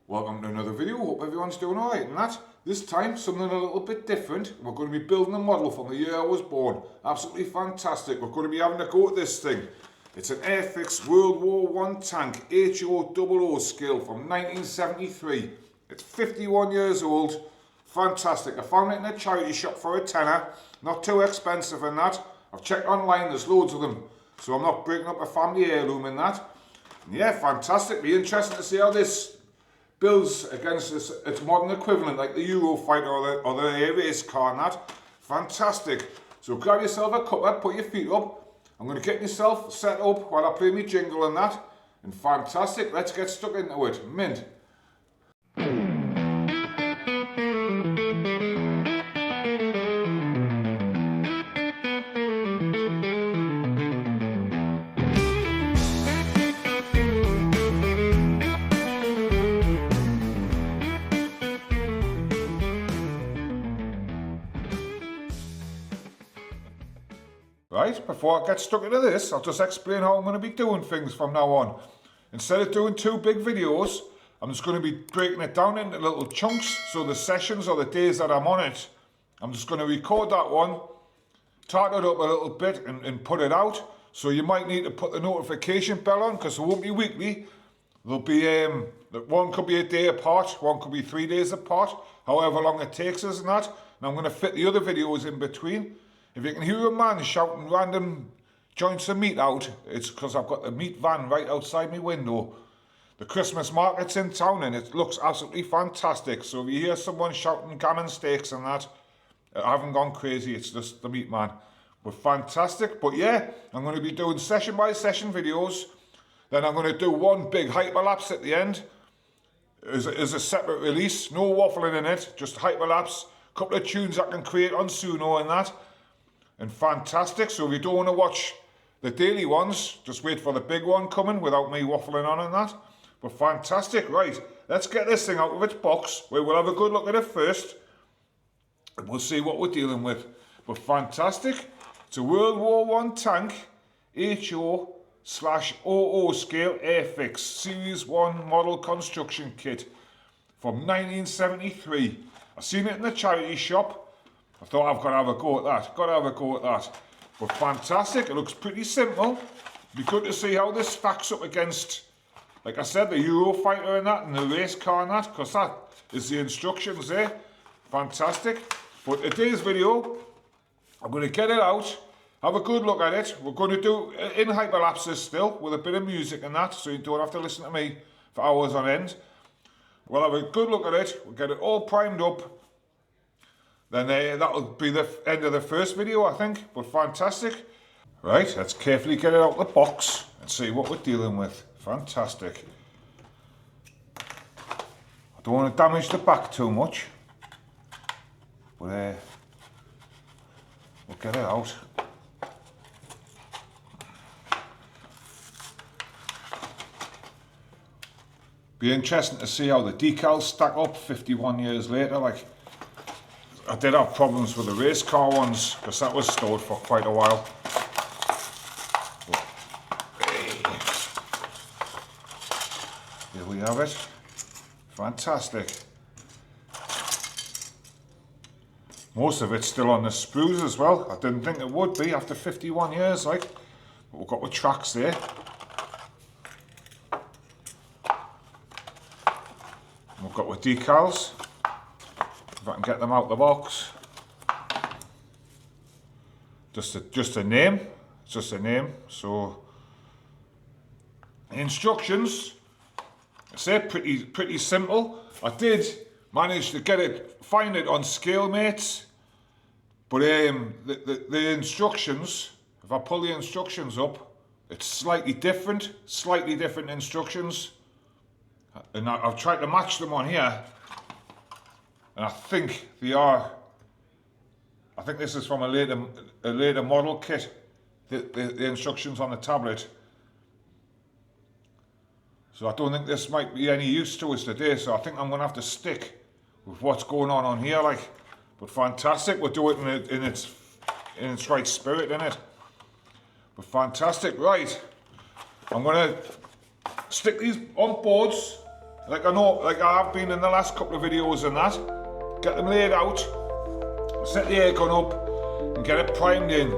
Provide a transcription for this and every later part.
Welcome to another video. Hope everyone's doing alright and that. This time something a little bit different. We're going to be building a model from the year I was born. Absolutely fantastic. We're going to be having a go at this thing. It's an Airfix World War I tank HO00 scale from 1973. It's 51 years old. Fantastic. I found it in a charity shop for a tenner. Not too expensive in that. I've checked online, there's loads of them. So I'm not breaking up a family heirloom in that. And yeah, fantastic. Be interesting to see how this builds against its modern equivalent, like the Eurofighter or the air race car and that. Fantastic. So grab yourself a cuppa, put your feet up. I'm going to get myself set up while I play my jingle and that. And fantastic, let's get stuck into it. Mint. Right, before I get stuck into this, I'll just explain how I'm going to be doing things from now on. Instead of doing two big videos, I'm just going to be breaking it down into little chunks. So the sessions or the days that I'm on it, I'm just going to record that one, tighten it up a little bit and put it out. So you might need to put the notification bell on because it won't be weekly. There'll be, one could be a day apart, one could be 3 days apart, however long it takes us and that. And I'm going to fit the other videos in between. If you can hear a man shouting random joints of meat out, it's because I've got the meat van right outside my window. The Christmas market's in town and it looks absolutely fantastic. So if you hear someone shouting gammon steaks and that, I haven't gone crazy, it's just the meat man. But fantastic. But yeah, I'm going to be doing session by session videos. Then I'm going to do one big hyperlapse at the end. As a separate release, no waffling in it, just hyperlapse. A couple of tunes I can create on Suno and that. And fantastic. So if you don't want to watch the daily ones, just wait for the big one coming without me waffling on and that. But fantastic. Right, let's get this thing out of its box. We'll have a good look at it first. And we'll see what we're dealing with. But fantastic. It's a World War I tank, HO/00 scale Airfix Series 1 model construction kit from 1973. I seen it in the charity shop. I thought I've got to have a go at that. Got to have a go at that. But fantastic. It looks pretty simple. Be good to see how this stacks up against, like I said, the Eurofighter and that, and the race car and that, because that is the instructions there. Fantastic. But today's video, I'm going to get it out, have a good look at it. We're going to do in hyperlapses still, with a bit of music and that, so you don't have to listen to me for hours on end. We'll have a good look at it. We'll get it all primed up. Then that'll be the end of the first video, I think. But fantastic. Right, let's carefully get it out of the box and see what we're dealing with. Fantastic. I don't want to damage the back too much. But we'll get it out. Be interesting to see how the decals stack up 51 years later. Like, I did have problems with the race car ones because that was stored for quite a while. But, hey, here we have it. Fantastic. Most of it's still on the sprues as well. I didn't think it would be after 51 years, like. But we've got the tracks there. We've got the decals. If I can get them out of the box. Just a name. It's just a name. So instructions. I say pretty simple. I did manage to find it on ScaleMates, but the instructions. If I pull the instructions up, it's slightly different instructions, and I've tried to match them on here. And I think they are. I think this is from a later model kit. The instructions on the tablet. So I don't think this might be any use to us today. So I think I'm going to have to stick with what's going on here. Like, but fantastic. We'll do it in its right spirit, innit? But fantastic. Right. I'm going to stick these on boards like I know, like I have been in the last couple of videos and that. Get them laid out, set the air gun up and get it primed in.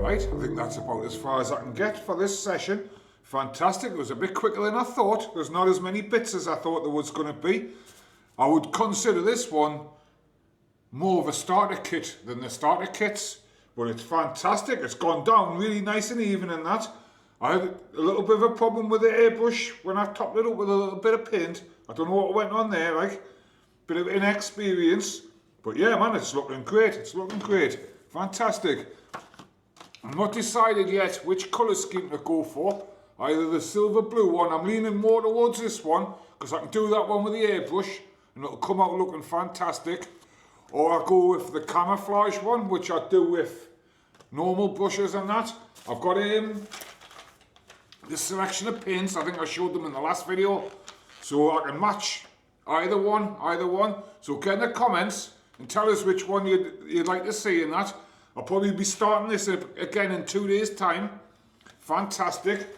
Right, I think that's about as far as I can get for this session. Fantastic, it was a bit quicker than I thought. There's not as many bits as I thought there was going to be. I would consider this one more of a starter kit than the starter kits, but it's fantastic. It's gone down really nice and even in that. I had a little bit of a problem with the airbrush when I topped it up with a little bit of paint. I don't know what went on there, like, bit of inexperience. But yeah, man, it's looking great. It's looking great. Fantastic. I'm not decided yet which colour scheme to go for. Either the silver blue one, I'm leaning more towards this one, because I can do that one with the airbrush, and it'll come out looking fantastic. Or I go with the camouflage one, which I do with normal brushes and that. I've got this selection of paints. I think I showed them in the last video, so I can match either one. So get in the comments and tell us which one you'd like to see in that. I'll probably be starting this again in 2 days' time. Fantastic.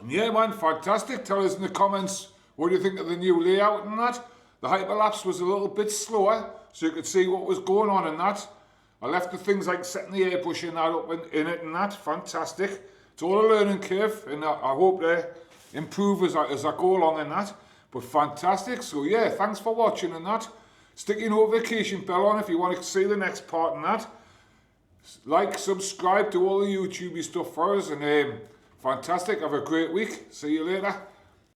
And yeah, man, fantastic. Tell us in the comments what you think of the new layout and that. The hyperlapse was a little bit slower, so you could see what was going on in that. I left the things like setting the airbrush in that up in it and that. Fantastic. It's all a learning curve, and I hope to improve as I go along in that. But fantastic. So yeah, thanks for watching and that. Stick your notification bell on if you want to see the next part in that. Like, subscribe to all the YouTubey stuff for us, and Fantastic. Have a great week. See you later.